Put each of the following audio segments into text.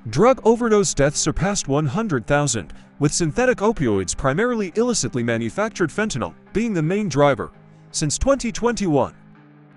Drug overdose deaths surpassed 100,000, with synthetic opioids, primarily illicitly manufactured fentanyl, being the main driver. Since 2021,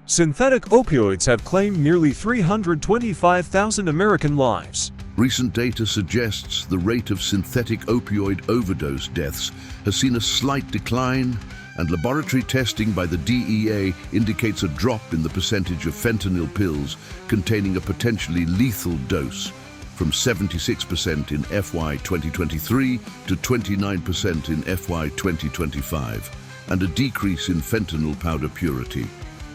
synthetic opioids have claimed nearly 325,000 American lives. Recent data suggests the rate of synthetic opioid overdose deaths has seen a slight decline, and laboratory testing by the DEA indicates a drop in the percentage of fentanyl pills containing a potentially lethal dose, from 76% in FY 2023 to 29% in FY 2025, and a decrease in fentanyl powder purity.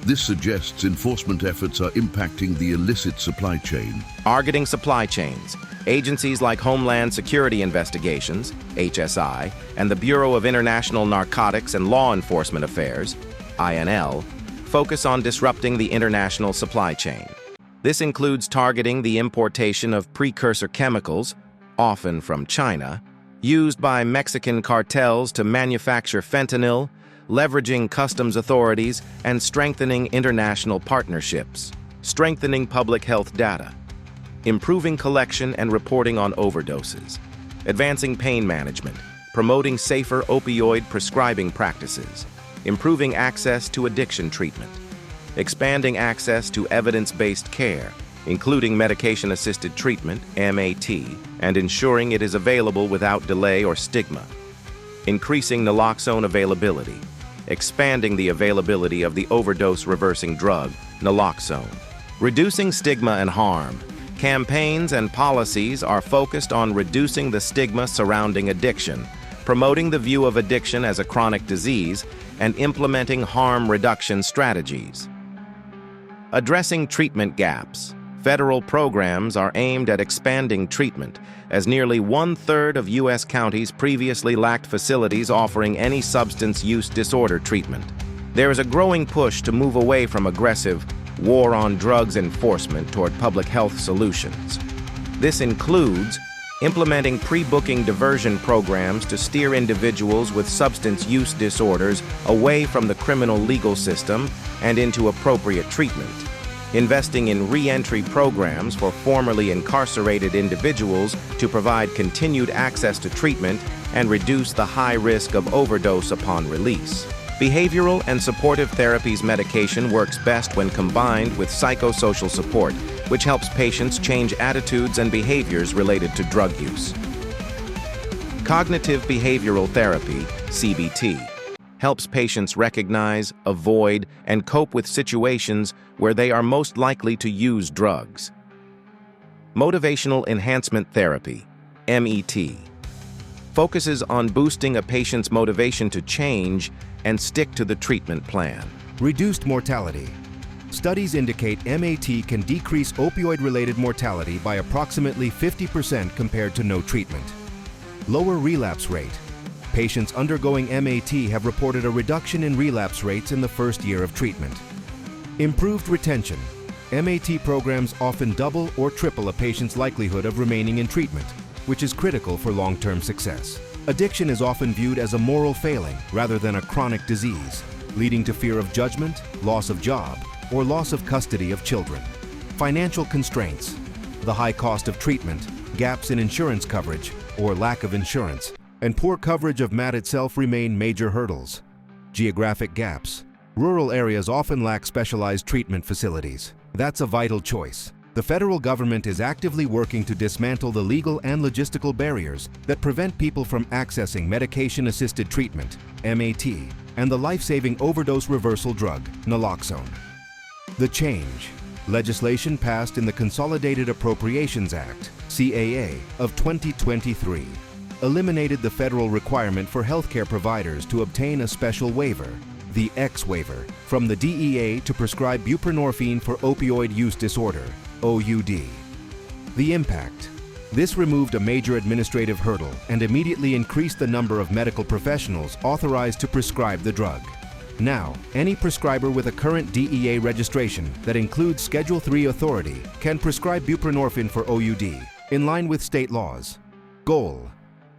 This suggests enforcement efforts are impacting the illicit supply chain. Targeting supply chains. Agencies like Homeland Security Investigations, HSI, and the Bureau of International Narcotics and Law Enforcement Affairs, INL, focus on disrupting the international supply chain. This includes targeting the importation of precursor chemicals, often from China, used by Mexican cartels to manufacture fentanyl, leveraging customs authorities, and strengthening international partnerships. Strengthening public health data. Improving collection and reporting on overdoses. Advancing pain management. Promoting safer opioid prescribing practices. Improving access to addiction treatment. Expanding access to evidence-based care, including medication-assisted treatment, MAT, and ensuring it is available without delay or stigma. Increasing naloxone availability. Expanding the availability of the overdose-reversing drug, naloxone. Reducing stigma and harm. Campaigns and policies are focused on reducing the stigma surrounding addiction, promoting the view of addiction as a chronic disease, and implementing harm reduction strategies. Addressing treatment gaps. Federal programs are aimed at expanding treatment, as nearly 1/3 of U.S. counties previously lacked facilities offering any substance use disorder treatment. There is a growing push to move away from aggressive war on drugs enforcement toward public health solutions. This includes implementing pre-booking diversion programs to steer individuals with substance use disorders away from the criminal legal system and into appropriate treatment. Investing in re-entry programs for formerly incarcerated individuals to provide continued access to treatment and reduce the high risk of overdose upon release. Behavioral and supportive therapies medication works best when combined with psychosocial support, which helps patients change attitudes and behaviors related to drug use. Cognitive behavioral therapy, CBT, helps patients recognize, avoid, and cope with situations where they are most likely to use drugs. Motivational enhancement therapy, MET, focuses on boosting a patient's motivation to change and stick to the treatment plan. Reduced mortality. Studies indicate MAT can decrease opioid-related mortality by approximately 50% compared to no treatment. Lower relapse rate. Patients undergoing MAT have reported a reduction in relapse rates in the first year of treatment. Improved retention. MAT programs often double or triple a patient's likelihood of remaining in treatment, which is critical for long-term success. Addiction is often viewed as a moral failing rather than a chronic disease, leading to fear of judgment, loss of job, or loss of custody of children. Financial constraints. The high cost of treatment, gaps in insurance coverage, or lack of insurance, and poor coverage of MAT itself remain major hurdles. Geographic gaps. Rural areas often lack specialized treatment facilities. That's a vital choice. The federal government is actively working to dismantle the legal and logistical barriers that prevent people from accessing medication-assisted treatment, MAT, and the life-saving overdose reversal drug, naloxone. The change. Legislation passed in the Consolidated Appropriations Act, CAA, of 2023. Eliminated the federal requirement for healthcare providers to obtain a special waiver, the X waiver, from the DEA to prescribe buprenorphine for opioid use disorder, OUD. The impact. This removed a major administrative hurdle and immediately increased the number of medical professionals authorized to prescribe the drug. Now, any prescriber with a current DEA registration that includes Schedule III authority can prescribe buprenorphine for OUD, in line with state laws. Goal: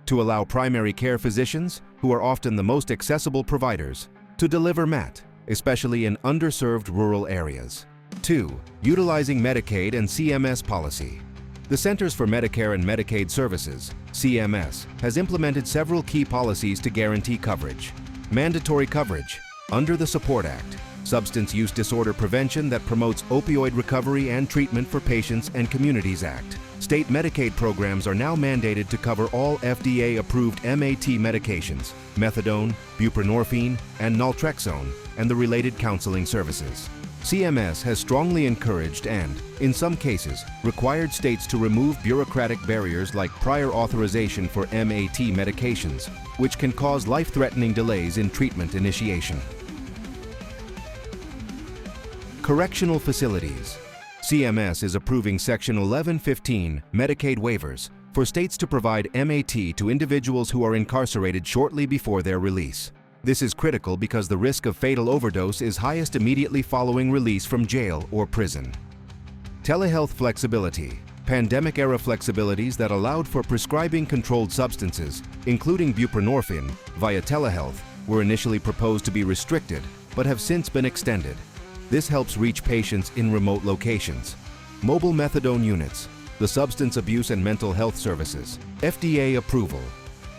to allow primary care physicians, who are often the most accessible providers, to deliver MAT, especially in underserved rural areas. 2. Utilizing Medicaid and CMS policy. The Centers for Medicare and Medicaid Services, CMS, has implemented several key policies to guarantee coverage. Mandatory coverage under the SUPPORT Act, Substance Use Disorder Prevention that promotes opioid recovery and treatment for patients and Communities Act. State Medicaid programs are now mandated to cover all FDA-approved MAT medications, methadone, buprenorphine, and naltrexone, and the related counseling services. CMS has strongly encouraged and, in some cases, required states to remove bureaucratic barriers like prior authorization for MAT medications, which can cause life-threatening delays in treatment initiation. Correctional facilities. CMS is approving Section 1115 Medicaid waivers for states to provide MAT to individuals who are incarcerated shortly before their release. This is critical because the risk of fatal overdose is highest immediately following release from jail or prison. Telehealth flexibility. Pandemic-era flexibilities that allowed for prescribing controlled substances, including buprenorphine, via telehealth, were initially proposed to be restricted, but have since been extended. This helps reach patients in remote locations. Mobile methadone units, the Substance Abuse and Mental Health Services, FDA approval.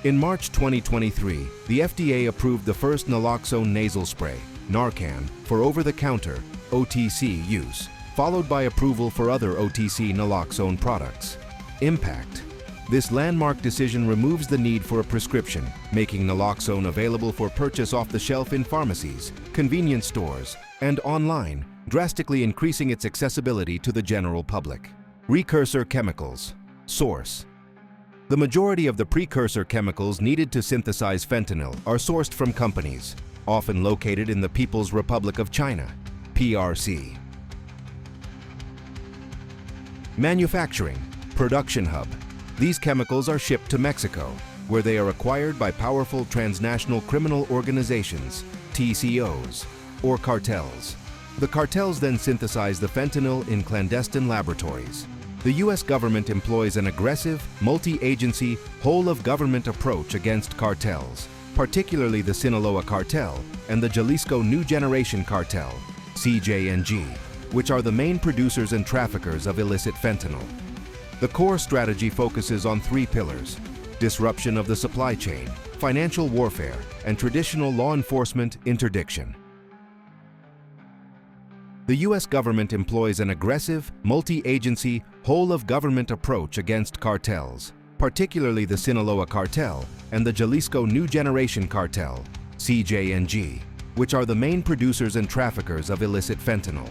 In March 2023, the FDA approved the first naloxone nasal spray, Narcan, for over-the-counter, OTC use, followed by approval for other OTC naloxone products. Impact. This landmark decision removes the need for a prescription, making naloxone available for purchase off the shelf in pharmacies, convenience stores, and online, drastically increasing its accessibility to the general public. Precursor chemicals. Source. The majority of the precursor chemicals needed to synthesize fentanyl are sourced from companies, often located in the People's Republic of China, PRC. Manufacturing. Production hub. These chemicals are shipped to Mexico, where they are acquired by powerful transnational criminal organizations, TCOs, or cartels. The cartels then synthesize the fentanyl in clandestine laboratories. The U.S. government employs an aggressive, multi-agency, whole-of-government approach against cartels, particularly the Sinaloa Cartel and the Jalisco New Generation Cartel, CJNG, which are the main producers and traffickers of illicit fentanyl. The core strategy focuses on three pillars: disruption of the supply chain, financial warfare, and traditional law enforcement interdiction. The U.S. government employs an aggressive, multi-agency, whole-of-government approach against cartels, particularly the Sinaloa Cartel and the Jalisco New Generation Cartel, CJNG, which are the main producers and traffickers of illicit fentanyl.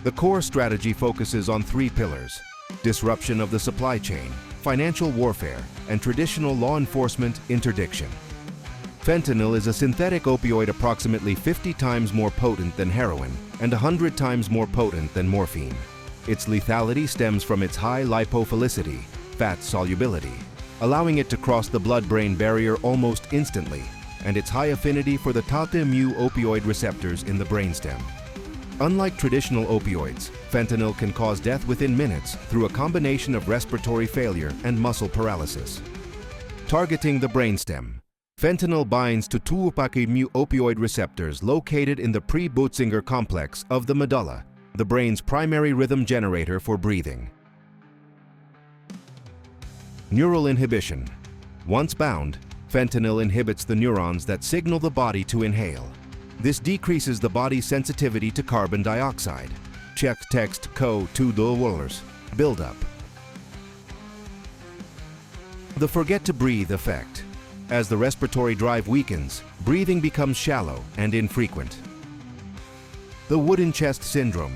The core strategy focuses on three pillars: disruption of the supply chain, financial warfare, and traditional law enforcement interdiction. Fentanyl is a synthetic opioid approximately 50 times more potent than heroin and 100 times more potent than morphine. Its lethality stems from its high lipophilicity, fat solubility, allowing it to cross the blood-brain barrier almost instantly, and its high affinity for the tau-mu opioid receptors in the brainstem. Unlike traditional opioids, fentanyl can cause death within minutes through a combination of respiratory failure and muscle paralysis. Targeting the brainstem. Fentanyl binds to tau-mu opioid receptors located in the pre-Butzinger complex of the medulla, the brain's primary rhythm generator for breathing. Neural inhibition. Once bound, fentanyl inhibits the neurons that signal the body to inhale. This decreases the body's sensitivity to carbon dioxide. Check text co-2 buildup. The forget to breathe effect. As the respiratory drive weakens, breathing becomes shallow and infrequent. The wooden chest syndrome.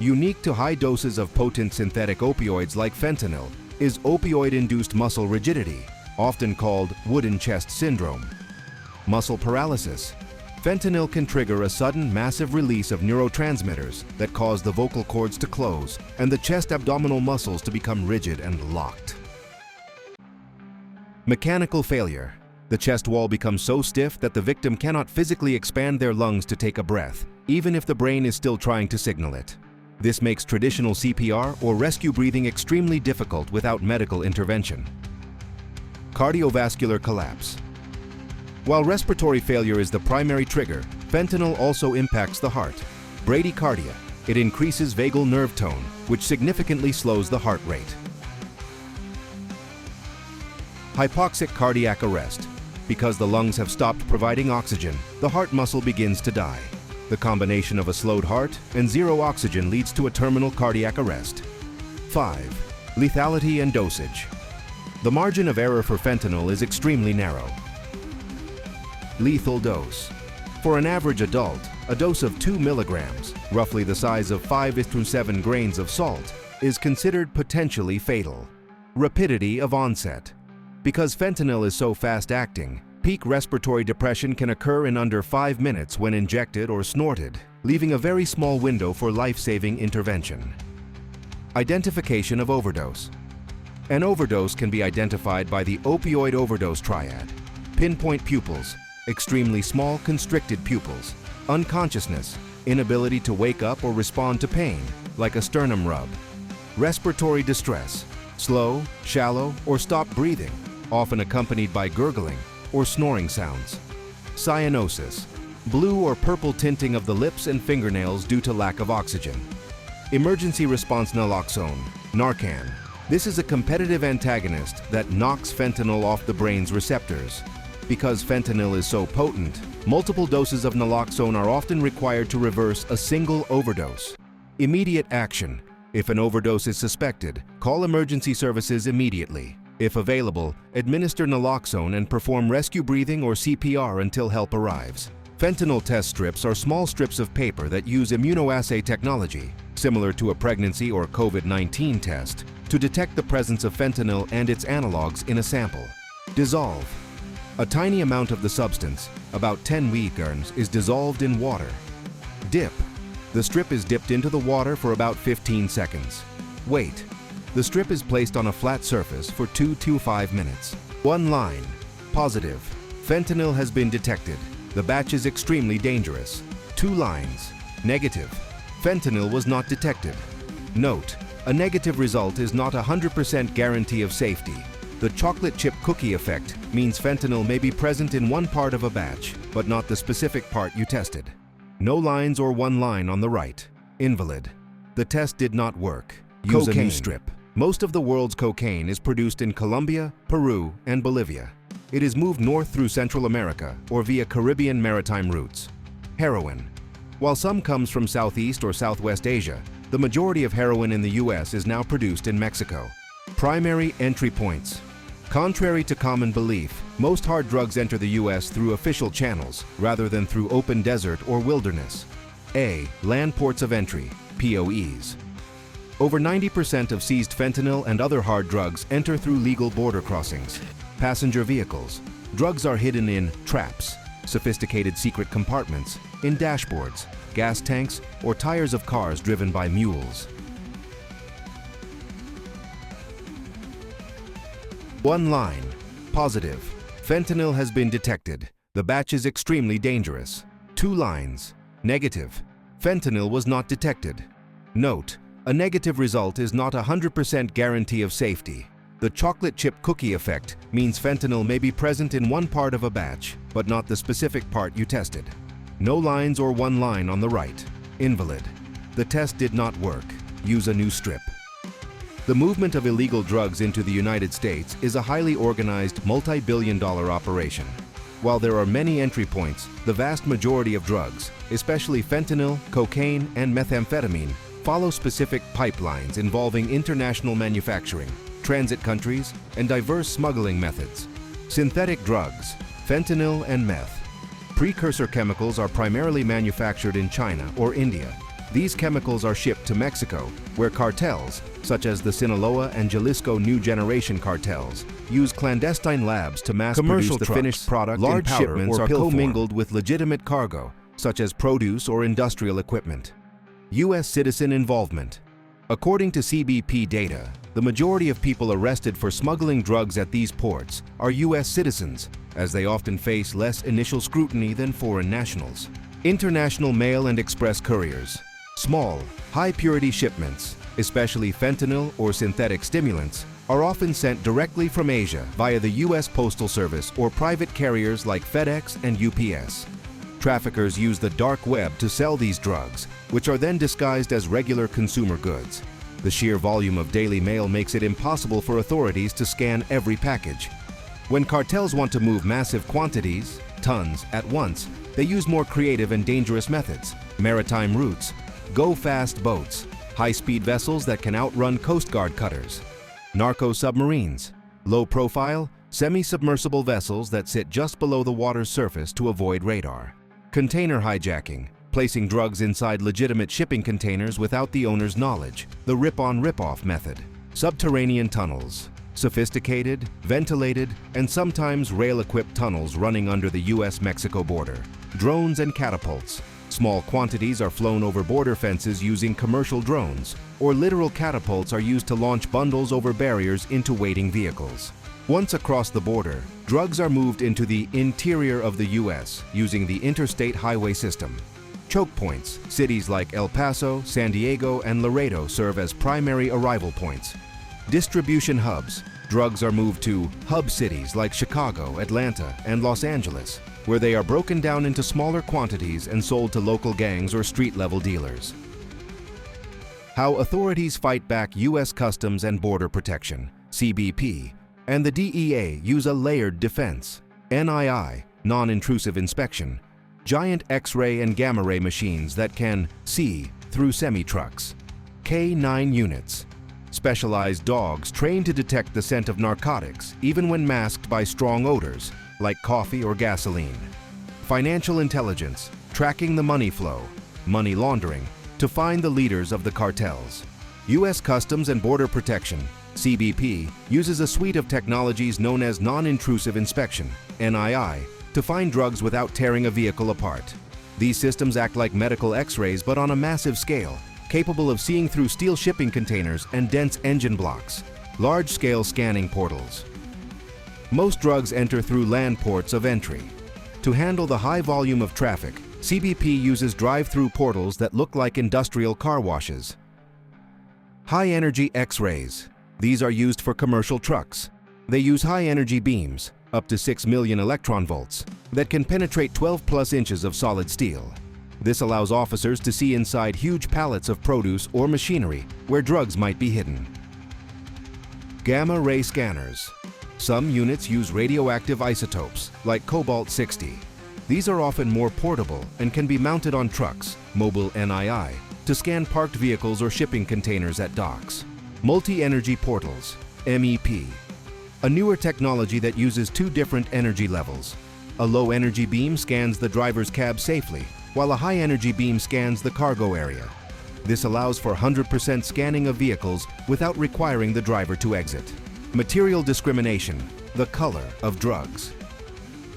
Unique to high doses of potent synthetic opioids like fentanyl is opioid-induced muscle rigidity, often called wooden chest syndrome. Muscle paralysis. Fentanyl can trigger a sudden, massive release of neurotransmitters that cause the vocal cords to close and the chest-abdominal muscles to become rigid and locked. Mechanical failure. The chest wall becomes so stiff that the victim cannot physically expand their lungs to take a breath, even if the brain is still trying to signal it. This makes traditional CPR or rescue breathing extremely difficult without medical intervention. Cardiovascular collapse. While respiratory failure is the primary trigger, fentanyl also impacts the heart. Bradycardia. It increases vagal nerve tone, which significantly slows the heart rate. Hypoxic cardiac arrest. Because the lungs have stopped providing oxygen, the heart muscle begins to die. The combination of a slowed heart and zero oxygen leads to a terminal cardiac arrest. 5. Lethality and dosage. The margin of error for fentanyl is extremely narrow. Lethal dose. For an average adult, a dose of 2 milligrams, roughly the size of 5-7 grains of salt, is considered potentially fatal. Rapidity of onset. Because fentanyl is so fast-acting, peak respiratory depression can occur in under 5 minutes when injected or snorted, leaving a very small window for life-saving intervention. Identification of overdose. An overdose can be identified by the opioid overdose triad: pinpoint pupils, extremely small constricted pupils, unconsciousness, inability to wake up or respond to pain, like a sternum rub, respiratory distress, slow, shallow, or stopped breathing, often accompanied by gurgling or snoring sounds. Cyanosis, blue or purple tinting of the lips and fingernails due to lack of oxygen. Emergency response naloxone, Narcan. This is a competitive antagonist that knocks fentanyl off the brain's receptors. Because fentanyl is so potent, multiple doses of naloxone are often required to reverse a single overdose. Immediate action. If an overdose is suspected, call emergency services immediately. If available, administer naloxone and perform rescue breathing or CPR until help arrives. Fentanyl test strips are small strips of paper that use immunoassay technology, similar to a pregnancy or COVID-19 test, to detect the presence of fentanyl and its analogs in a sample. Dissolve. A tiny amount of the substance, about 10 milligrams, is dissolved in water. Dip. The strip is dipped into the water for about 15 seconds. Wait. The strip is placed on a flat surface for 2 to 5 minutes. 1 line. Positive. Fentanyl has been detected. The batch is extremely dangerous. 2 lines. Negative. Fentanyl was not detected. Note: a negative result is not a 100% guarantee of safety. The chocolate chip cookie effect means fentanyl may be present in one part of a batch, but not the specific part you tested. No lines or 1 line on the right. Invalid. The test did not work. Use a new strip. Most of the world's cocaine is produced in Colombia, Peru, and Bolivia. It is moved north through Central America or via Caribbean maritime routes. Heroin. While some comes from Southeast or Southwest Asia, the majority of heroin in the US is now produced in Mexico. Primary entry points. Contrary to common belief, most hard drugs enter the US through official channels rather than through open desert or wilderness. A. Land ports of entry, POEs. Over 90% of seized fentanyl and other hard drugs enter through legal border crossings. Passenger vehicles. Drugs are hidden in traps, sophisticated secret compartments, in dashboards, gas tanks, or tires of cars driven by mules. 1 line. Positive. Fentanyl has been detected. The batch is extremely dangerous. 2 lines. Negative. Fentanyl was not detected. Note: a negative result is not a 100% guarantee of safety. The chocolate chip cookie effect means fentanyl may be present in one part of a batch, but not the specific part you tested. No lines or 1 line on the right. Invalid. The test did not work. Use a new strip. The movement of illegal drugs into the United States is a highly organized, multi-billion-dollar operation. While there are many entry points, the vast majority of drugs, especially fentanyl, cocaine, and methamphetamine, follow specific pipelines involving international manufacturing, transit countries, and diverse smuggling methods. Synthetic drugs, fentanyl and meth. Precursor chemicals are primarily manufactured in China or India. These chemicals are shipped to Mexico, where cartels, such as the Sinaloa and Jalisco New Generation cartels, use clandestine labs to mass-produce the finished product. Large shipments are commingled with legitimate cargo, such as produce or industrial equipment. U.S. citizen involvement. According to CBP data, the majority of people arrested for smuggling drugs at these ports are U.S. citizens, as they often face less initial scrutiny than foreign nationals. International mail and express couriers. Small, high-purity shipments, especially fentanyl or synthetic stimulants, are often sent directly from Asia via the U.S. Postal Service or private carriers like FedEx and UPS. Traffickers use the dark web to sell these drugs, which are then disguised as regular consumer goods. The sheer volume of daily mail makes it impossible for authorities to scan every package. When cartels want to move massive quantities, tons, at once, they use more creative and dangerous methods: maritime routes, go-fast boats, high-speed vessels that can outrun Coast Guard cutters, narco submarines, low-profile, semi-submersible vessels that sit just below the water's surface to avoid radar, container hijacking, placing drugs inside legitimate shipping containers without the owner's knowledge, the rip-on rip-off method, subterranean tunnels, sophisticated, ventilated, and sometimes rail-equipped tunnels running under the US-Mexico border, drones and catapults. Small quantities are flown over border fences using commercial drones, or literal catapults are used to launch bundles over barriers into waiting vehicles. Once across the border, drugs are moved into the interior of the US using the interstate highway system. Choke points, cities like El Paso, San Diego, and Laredo serve as primary arrival points. Distribution hubs. Drugs are moved to hub cities like Chicago, Atlanta, and Los Angeles, where they are broken down into smaller quantities and sold to local gangs or street-level dealers. How authorities fight back U.S. Customs and Border Protection, CBP, and the DEA use a layered defense: NII, non-intrusive inspection, giant X-ray and gamma-ray machines that can see through semi-trucks, K9 units, specialized dogs trained to detect the scent of narcotics even when masked by strong odors like coffee or gasoline, financial intelligence, tracking the money flow, money laundering, to find the leaders of the cartels. U.S. Customs and Border Protection, CBP, uses a suite of technologies known as non-intrusive inspection, NII, to find drugs without tearing a vehicle apart. These systems act like medical X-rays but on a massive scale, capable of seeing through steel shipping containers and dense engine blocks. Large-scale scanning portals. Most drugs enter through land ports of entry. To handle the high volume of traffic, CBP uses drive-through portals that look like industrial car washes. High-energy X-rays. These are used for commercial trucks. They use high-energy beams, up to 6 million electron volts, that can penetrate 12+ inches of solid steel. This allows officers to see inside huge pallets of produce or machinery where drugs might be hidden. Gamma ray scanners. Some units use radioactive isotopes, like cobalt-60. These are often more portable and can be mounted on trucks, mobile NII, to scan parked vehicles or shipping containers at docks. Multi-energy portals, MEP. A newer technology that uses two different energy levels. A low-energy beam scans the driver's cab safely, while a high-energy beam scans the cargo area. This allows for 100% scanning of vehicles without requiring the driver to exit. Material discrimination, the color of drugs.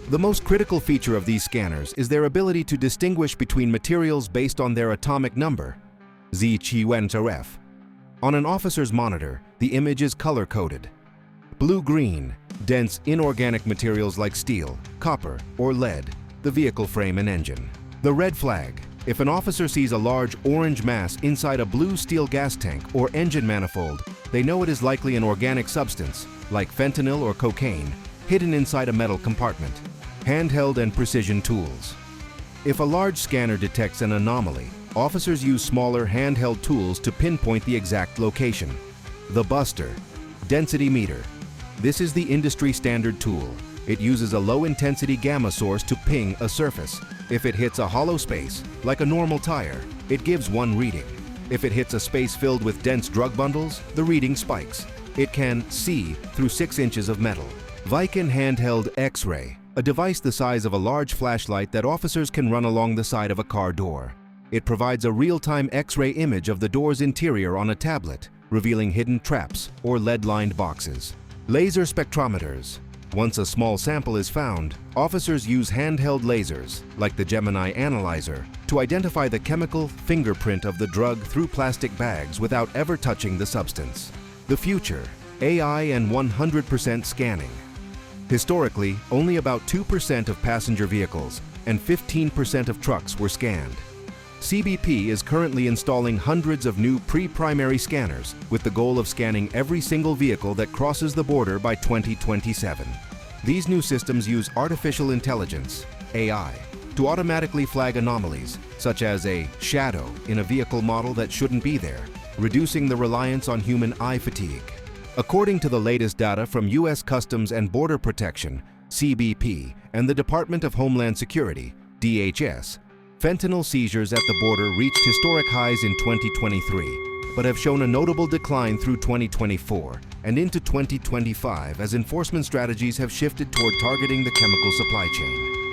The most critical feature of these scanners is their ability to distinguish between materials based on their atomic number, Z-Chi-Wen-Taref. On an officer's monitor, the image is color-coded. Blue-green, dense inorganic materials like steel, copper, or lead, the vehicle frame and engine. The red flag. If an officer sees a large orange mass inside a blue steel gas tank or engine manifold, they know it is likely an organic substance, like fentanyl or cocaine, hidden inside a metal compartment. Handheld and precision tools. If a large scanner detects an anomaly, officers use smaller handheld tools to pinpoint the exact location. The Buster. Density meter. This is the industry standard tool. It uses a low-intensity gamma source to ping a surface. If it hits a hollow space, like a normal tire, it gives one reading. If it hits a space filled with dense drug bundles, the reading spikes. It can see through 6 inches of metal. Viken Handheld X-ray, a device the size of a large flashlight that officers can run along the side of a car door. It provides a real-time X-ray image of the door's interior on a tablet, revealing hidden traps or lead-lined boxes. Laser spectrometers. Once a small sample is found, officers use handheld lasers, like the Gemini Analyzer, to identify the chemical fingerprint of the drug through plastic bags without ever touching the substance. The future, AI and 100% scanning. Historically, only about 2% of passenger vehicles and 15% of trucks were scanned. CBP is currently installing hundreds of new pre-primary scanners with the goal of scanning every single vehicle that crosses the border by 2027. These new systems use artificial intelligence, AI, to automatically flag anomalies, such as a shadow in a vehicle model that shouldn't be there, reducing the reliance on human eye fatigue. According to the latest data from U.S. Customs and Border Protection, CBP, and the Department of Homeland Security, DHS, fentanyl seizures at the border reached historic highs in 2023, but have shown a notable decline through 2024 and into 2025 as enforcement strategies have shifted toward targeting the chemical supply chain.